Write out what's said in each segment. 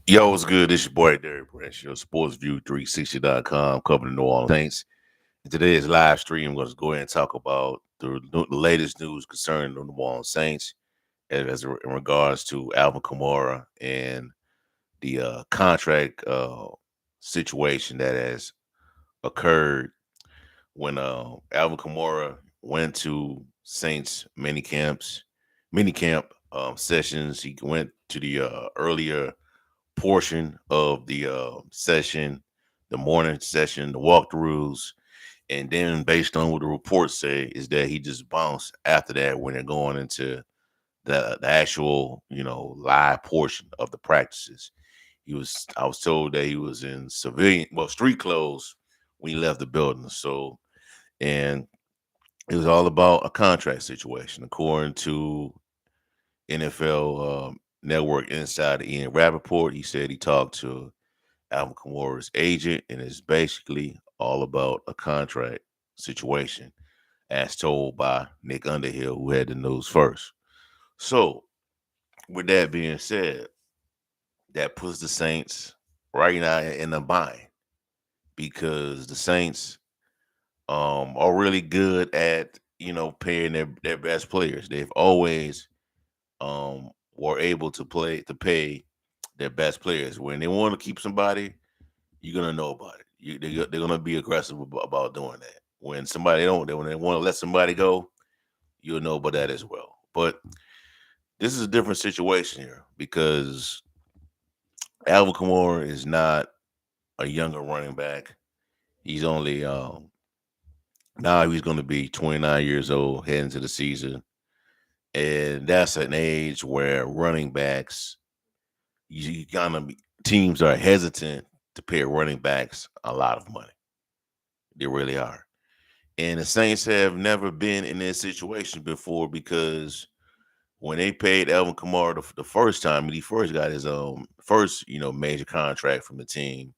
Yo, what's good? This your boy Derek Branch, your SportsView360.com covering the New Orleans Saints. And today's live stream, I'm going to go ahead and talk about the latest news concerning the New Orleans Saints in regards to Alvin Kamara and the contract situation that has occurred when Alvin Kamara went to Saints minicamp sessions. He went to the earlier portion of the session, the morning session, the walkthroughs, and then based on what the reports say is that he just bounced after that when they're going into the actual live portion of the practices. I was told that he was in street clothes when he left the building. So and it was all about a contract situation, according to NFL Network Insider Ian Rappaport. He said he talked to Alvin Kamara's agent, and it's basically all about a contract situation, as told by Nick Underhill, who had the news first. So, with that being said, that puts the Saints right now in a bind because the Saints are really good at paying their best players. They've always were able to pay their best players. When they want to keep somebody, you're gonna know about it. They're gonna be aggressive about doing that. When they want to let somebody go, you'll know about that as well. But this is a different situation here because Alvin Kamara is not a younger running back. He's only now he's going to be 29 years old heading into the season, and that's an age where running backs you kind of teams are hesitant to pay running backs a lot of money. They really are. And the Saints have never been in this situation before because when they paid Alvin Kamara the first time, when he first got his first major contract from the team,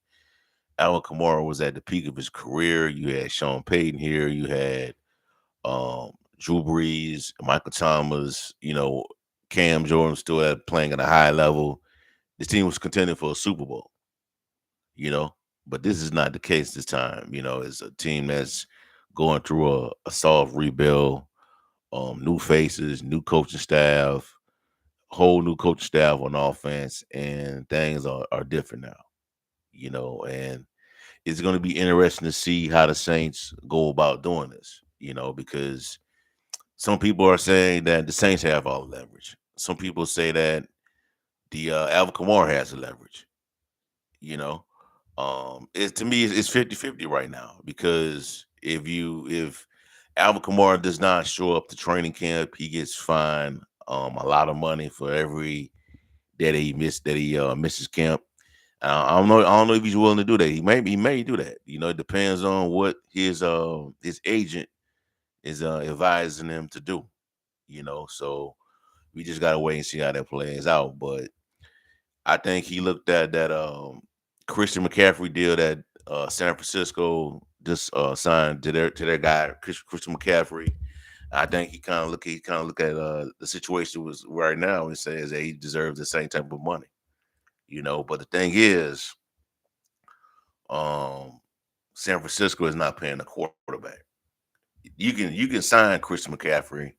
Alvin Kamara was at the peak of his career. You had Sean Payton here. You had Drew Brees, Michael Thomas. Cam Jordan still playing at a high level. This team was contending for a Super Bowl. You know, but this is not the case this time. It's a team that's going through a soft rebuild, new faces, new coaching staff, whole new coaching staff on offense, and things are different now. And it's going to be interesting to see how the Saints go about doing this. Because some people are saying that the Saints have all the leverage. Some people say that the Alvin Kamara has the leverage. You know, it to me it's 50-50 right now because if Alvin Kamara does not show up to training camp, he gets fined a lot of money for every day that he misses camp. I don't know if he's willing to do that. He may do that. It depends on what his agent is advising him to do. So we just gotta wait and see how that plays out. But I think he looked at that Christian McCaffrey deal that San Francisco just signed to their guy Christian McCaffrey. I think he kind of look at the situation was right now and says that he deserves the same type of money. But the thing is, um, San Francisco is not paying a quarterback. You can sign Christian McCaffrey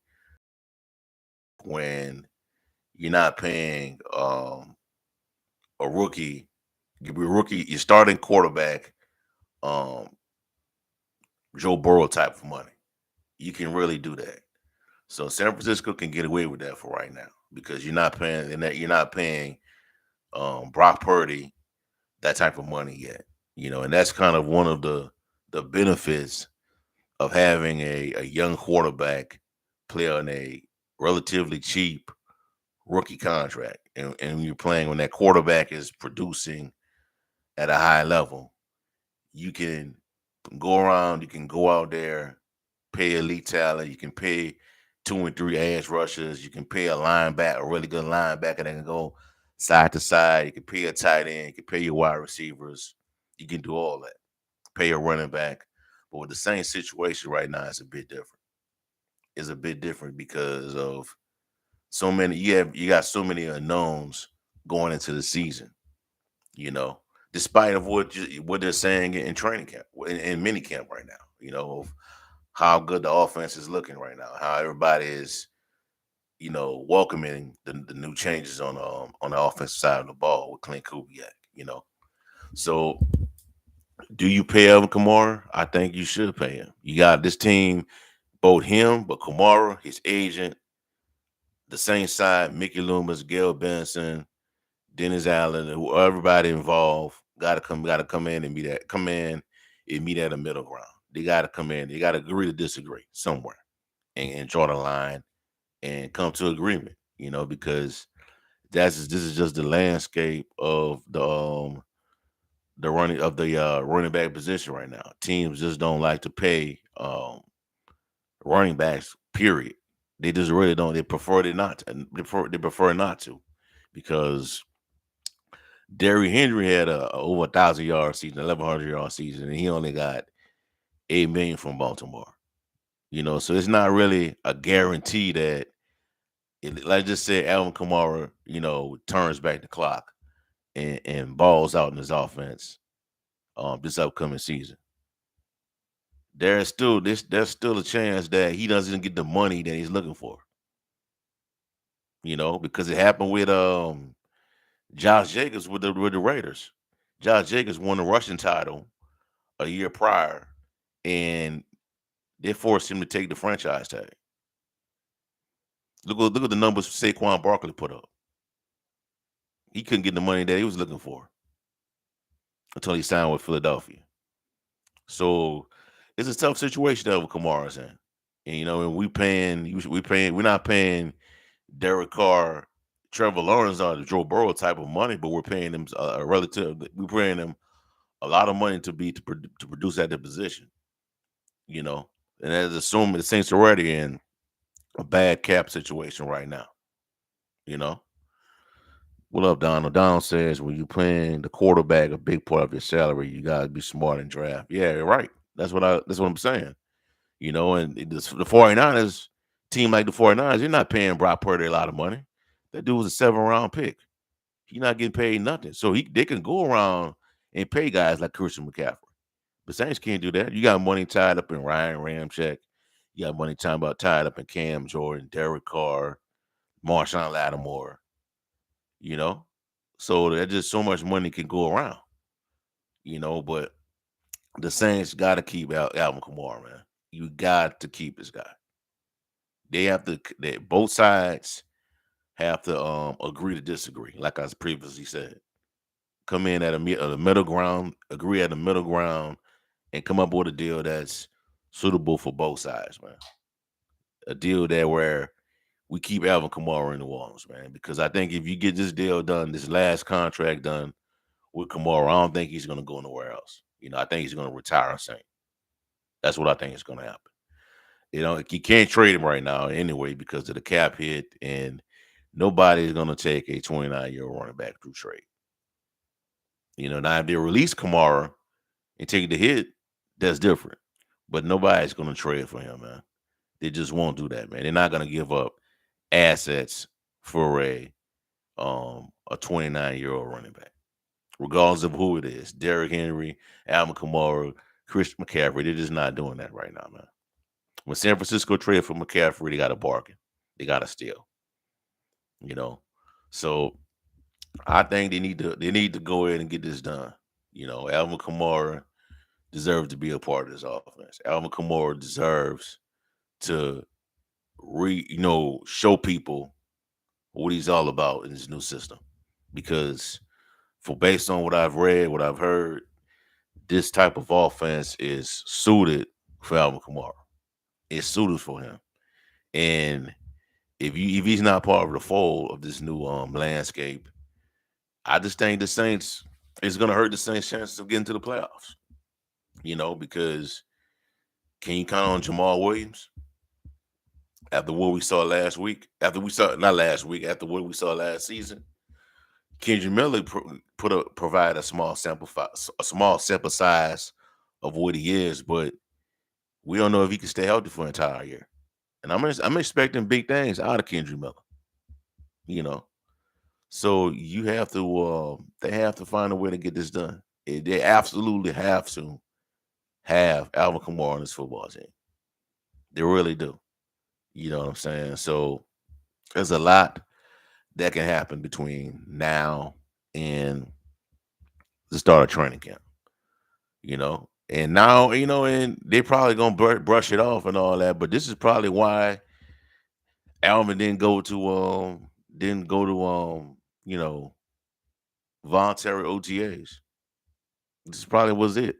when you're not paying a rookie, your starting quarterback, um, Joe Burrow type of money. You can really do that. So San Francisco can get away with that for right now because you're not paying Brock Purdy that type of money yet. And that's kind of one of the benefits of having a young quarterback play on a relatively cheap rookie contract. And you're playing when that quarterback is producing at a high level, you can go around, you can go out there, pay elite talent, you can pay two and three edge rushers, you can pay a really good linebacker that can go side to side, you can pay a tight end, you can pay your wide receivers, you can do all that. Pay a running back. But with the same situation right now, it's a bit different. It's a bit different because of so many you got so many unknowns going into the season. You know, despite of what they're saying in training camp, in mini camp right now. Of how good the offense is looking right now, how everybody is, welcoming the new changes on the offensive side of the ball with Clint Kubiak. So do you pay Alvin Kamara? I think you should pay him. You got this team, both him, but Kamara, his agent, the same side, Mickey Loomis, Gail Benson, Dennis Allen, everybody involved got to come in and meet at a middle ground. They got to come in. They got to agree to disagree somewhere and draw the line and come to agreement. Because this is just the landscape of the running back position right now. Teams just don't like to pay running backs. Period. They just really don't. They prefer it not. They prefer not to, because Derrick Henry had a over 1,000 yard season, 1,100 yard season, and he only got 8 million from Baltimore. So it's not really a guarantee that, like I just said, Alvin Kamara, turns back the clock and balls out in his offense this upcoming season. There's still a chance that he doesn't get the money that he's looking for. Because it happened with Josh Jacobs with the Raiders. Josh Jacobs won the rushing title a year prior, and they forced him to take the franchise tag. Look at the numbers Saquon Barkley put up. He couldn't get the money that he was looking for until he signed with Philadelphia. So it's a tough situation that Kamara's in. And and we're not paying Derek Carr, Trevor Lawrence, or the Joe Burrow type of money, but we're paying them we're paying them a lot of money to produce at the position. You know, and that's assuming the Saints are already in a bad cap situation right now. You know, what up, Donald? Donald says when you playing the quarterback a big part of your salary, you gotta be smart and draft. Yeah, you're right. That's what I'm saying. And the 49ers, team like the 49ers, they're not paying Brock Purdy a lot of money. That dude was a 7th round pick. He's not getting paid nothing. So they can go around and pay guys like Christian McCaffrey. But Saints can't do that. You got money tied up in Ryan Ramczyk. You got money tied up in Cam Jordan, Derek Carr, Marshawn Lattimore, you know? So there's just so much money can go around, but the Saints got to keep Alvin Kamara, man. You got to keep this guy. Both sides have to agree to disagree, like I previously said. Come in at a middle ground, agree at the middle ground, and come up with a deal that's suitable for both sides, man. A deal that where we keep Alvin Kamara in the walls, man. Because I think if you get this deal done, this last contract done with Kamara, I don't think he's going to go nowhere else. I think he's going to retire and Saint. That's what I think is going to happen. You can't trade him right now anyway because of the cap hit, and nobody's going to take a 29-year-old running back through trade. Now if they release Kamara and take the hit, that's different. But nobody's going to trade for him, man. They just won't do that, man. They're not going to give up assets for a 29-year-old running back, regardless of who it is. Derrick Henry, Alvin Kamara, Christian McCaffrey. They're just not doing that right now, man. When San Francisco traded for McCaffrey, they got a bargain. They got a steal. So I think they need to go ahead and get this done. Alvin Kamara deserves to be a part of this offense. Alvin Kamara deserves to show people what he's all about in this new system. Because based on what I've read, what I've heard, this type of offense is suited for Alvin Kamara. It's suited for him. And if he's not part of the fold of this new landscape, I just think the Saints is gonna hurt the Saints' chances of getting to the playoffs. Because can you count on Jamal Williams after what we saw last week? After we saw not last week, after what we saw last season, Kendrick Miller provide a small sample size of what he is, but we don't know if he can stay healthy for an entire year. And I'm expecting big things out of Kendrick Miller. You know, So they have to find a way to get this done. They absolutely have to have Alvin Kamara on this football team. They really do. You know what I'm saying? So there's a lot that can happen between now and the start of training camp. And now and they probably gonna brush it off and all that. But this is probably why Alvin didn't go to you know voluntary OTAs. This probably was it,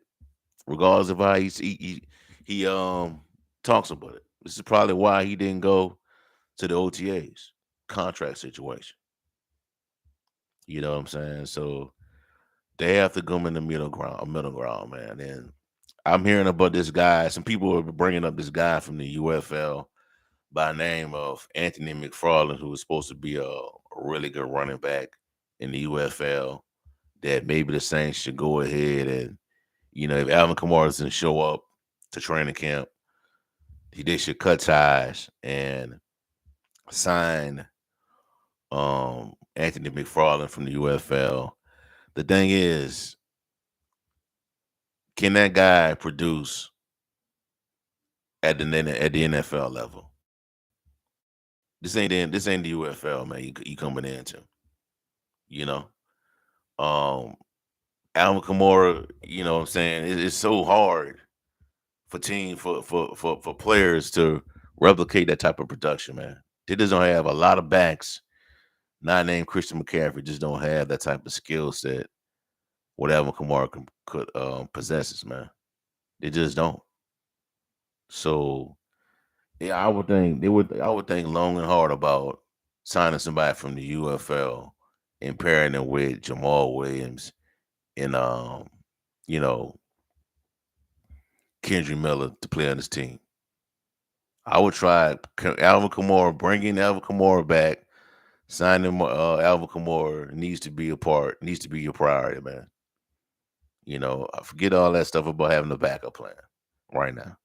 regardless of how he talks about it. This is probably why he didn't go to the OTAs contract situation. You know what I'm saying? So they have to come in the middle ground, man. And I'm hearing about this guy. Some people are bringing up this guy from the UFL by name of Anthony McFarland, who was supposed to be a really good running back in the UFL. That maybe the Saints should go ahead and, if Alvin Kamara doesn't show up to training camp, they should cut ties and sign Anthony McFarland from the UFL. The thing is, can that guy produce at the NFL level? This ain't the UFL, man. You coming into, you know. Um, Alvin Kamara, you know what I'm saying? It's so hard for players to replicate that type of production, man. They just don't have a lot of backs, not named Christian McCaffrey, just don't have that type of skill set what Alvin Kamara could possesses, man. They just don't. So yeah, I would think long and hard about signing somebody from the UFL and pairing them with Jamal Williams and you know, Kendrick Miller to play on this team. I would try Alvin Kamara, bringing Alvin Kamara back, signing Alvin Kamara needs to be your priority, man. I forget all that stuff about having a backup plan right now.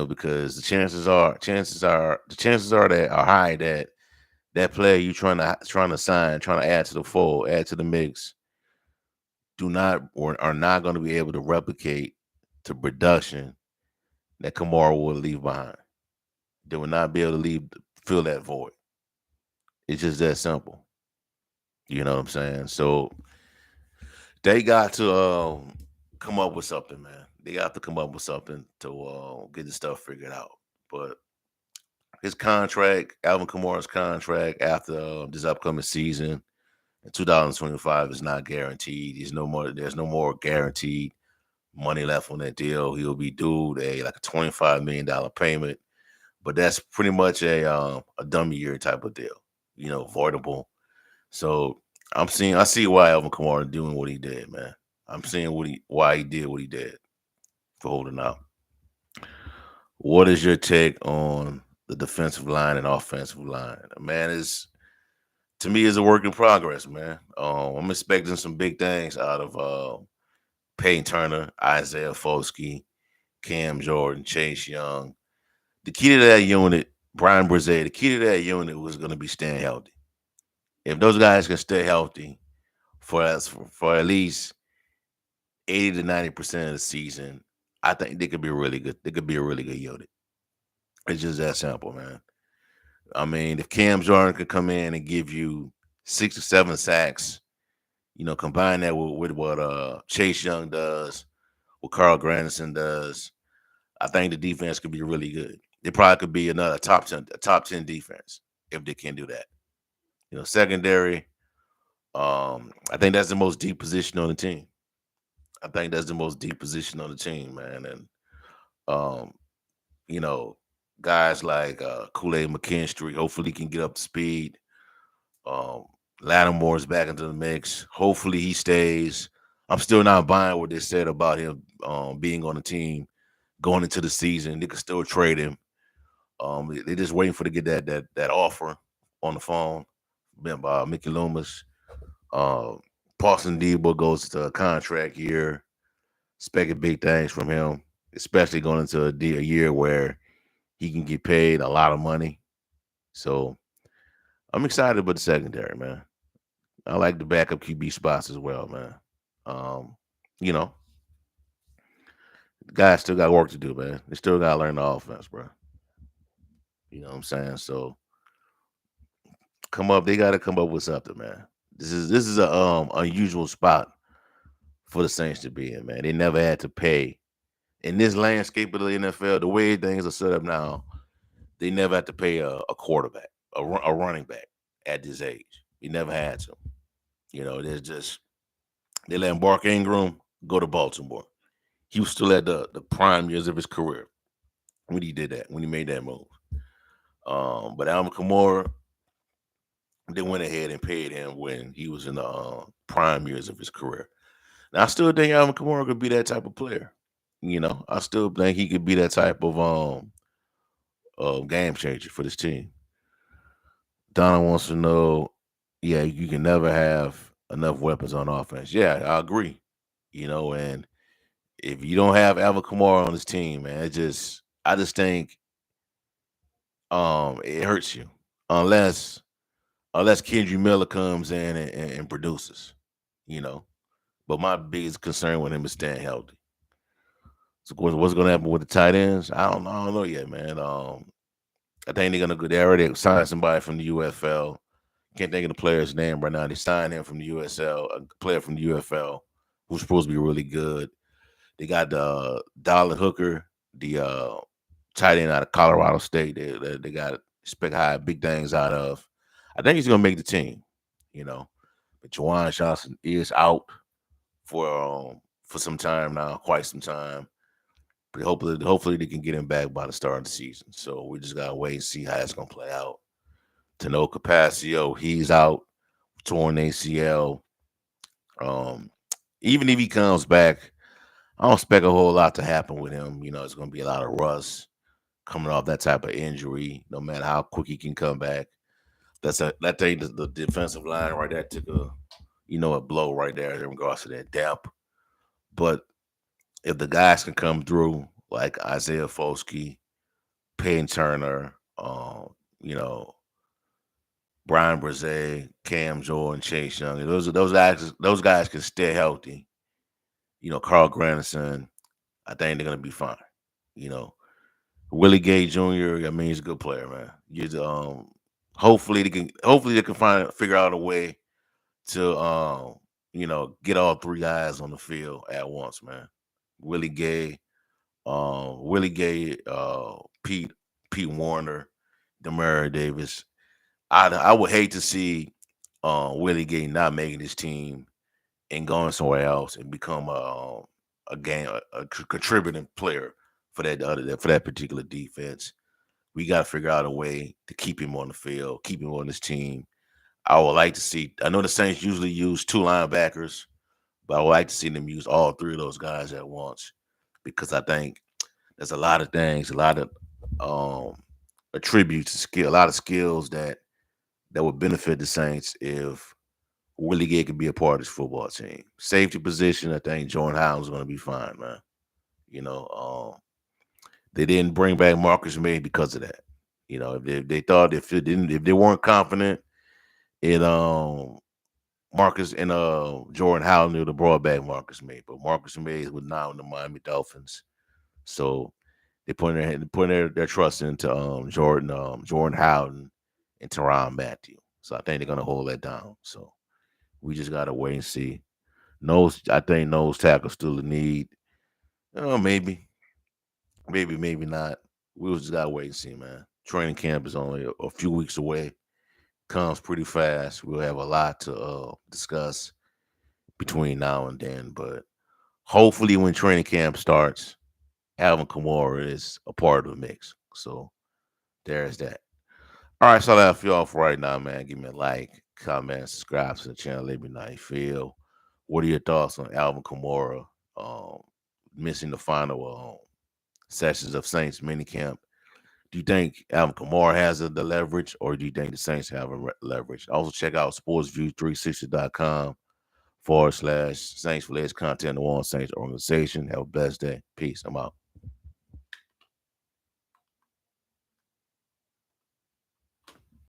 Because the chances are that are high that that player you trying to sign, trying to add to the fold, add to the mix, do not or are not going to be able to replicate the production that Kamara will leave behind. They will not be able to fill that void. It's just that simple. You know what I'm saying? So they got to come up with something, man. They got to come up with something to get the stuff figured out. But his contract, Alvin Kamara's contract after this upcoming season in 2025 is not guaranteed. There's no more guaranteed money left on that deal. He'll be due like a $25 million payment, but that's pretty much a dummy year type of deal. Voidable. So I see why Alvin Kamara doing what he did, man. I'm seeing why he did what he did for holding out. What is your take on the defensive line and offensive line? Man, is to me is a work in progress, man. I'm expecting some big things out of Peyton Turner, Isaiah Foskey, Cam Jordan, Chase Young. The key to that unit, Brian Brzee, the key to that unit was going to be staying healthy. If those guys can stay healthy for at least 80 to 90% of the season, I think they could be really good. They could be a really good unit. It's just that simple, man. I mean, if Cam Jordan could come in and give you 6 to 7 sacks, combine that with what Chase Young does, what Carl Granderson does, I think the defense could be really good. It probably could be another top 10 defense if they can do that. Secondary, I think that's the most deep position on the team. I think that's the most deep position on the team, man. And um, you know, guys like Kool-Aid McKinstry, hopefully can get up to speed. Um, Lattimore's back into the mix. Hopefully he stays. I'm still not buying what they said about him being on the team going into the season. They could still trade him. They're just waiting for to get that offer on the phone by Mickey Loomis. Uh, Paulson Debo goes to a contract year. Expecting big things from him, especially going into a year where he can get paid a lot of money. So I'm excited about the secondary, man. I like the backup QB spots as well, man. Um, you know, guys still got work to do, man. They still got to learn the offense, bro. You know what I'm saying? So they got to come up with something, man. This is a unusual spot for the Saints to be in, man. They never had to pay in this landscape of the NFL. The way things are set up now, they never had to pay a quarterback, a running back at this age. He never had to. You know, there's just they let Mark Ingram go to Baltimore. He was still at the prime years of his career when he did that, when he made that move. But Alvin Kamara, they went ahead and paid him when he was in the prime years of his career. Now, I still think Alvin Kamara could be that type of player. You know, I still think he could be that type of game changer for this team. Donna wants to know, yeah, you can never have enough weapons on offense. Yeah, I agree. You know, and if you don't have Alvin Kamara on this team, man, I just think it hurts you unless Kendrick Miller comes in and produces, you know. But my biggest concern with him is staying healthy. So what's going to happen with the tight ends? I don't know yet, man. I think they're gonna go. They already signed somebody from the UFL. Can't think of the player's name right now. They signed him from the USL, a player from the UFL who's supposed to be really good. They got Darlin Hooker, the tight end out of Colorado State. They got expect high big things out of. I think he's gonna make the team, you know. But Juwan Johnson is out for some time now, quite some time. But hopefully they can get him back by the start of the season. So we just gotta wait and see how it's gonna play out. Tano Capasio, he's out, torn ACL. Um, even if he comes back, I don't expect a whole lot to happen with him. You know, it's gonna be a lot of rust coming off that type of injury, no matter how quick he can come back. That thing, the defensive line right there took a blow right there in regards to that depth. But if the guys can come through like Isaiah Foskey, Payne Turner, you know, Brian Brzee, Cam Jordan, Chase Young, and those guys can stay healthy. You know, Carl Granderson, I think they're gonna be fine. You know, Willie Gay Jr. I mean, he's a good player, man. Hopefully they can figure out a way to get all three guys on the field at once, man. Willie Gay, Pete Warner, Demario Davis. I would hate to see Willie Gay not making his team and going somewhere else and become a contributing player for that particular defense. We got to figure out a way to keep him on the field, keep him on this team. I would like to see. I know the Saints usually use two linebackers, but I would like to see them use all three of those guys at once because I think there's a lot of things, a lot of um, attributes, a lot of skills that would benefit the Saints if Willie Gay could be a part of this football team. Safety position, I think Jordan Howland's going to be fine, man. You know, they didn't bring back Marcus May because of that. You know, if they thought if they weren't confident in Marcus and Jordan Howland, they would have brought back Marcus May. But Marcus May is with now in the Miami Dolphins, so they putting their trust into Jordan Howland and Teron Matthew. So I think they're gonna hold that down. So we just gotta wait and see. I think nose tackle still a need. Maybe not. We just gotta wait and see, man. Training camp is only a few weeks away. Comes pretty fast. We'll have a lot to discuss between now and then. But hopefully, when training camp starts, Alvin Kamara is a part of the mix. So there's that. All right, so that's all for right now, man. Give me a like, comment, subscribe to the channel. Let me know how you feel. What are your thoughts on Alvin Kamara missing the final sessions of Saints minicamp? Do you think Alvin Kamara has the leverage, or do you think the Saints have a leverage? Also, check out sportsview360.com /Saints for latest content, the One Saints organization. Have a blessed day. Peace. I'm out.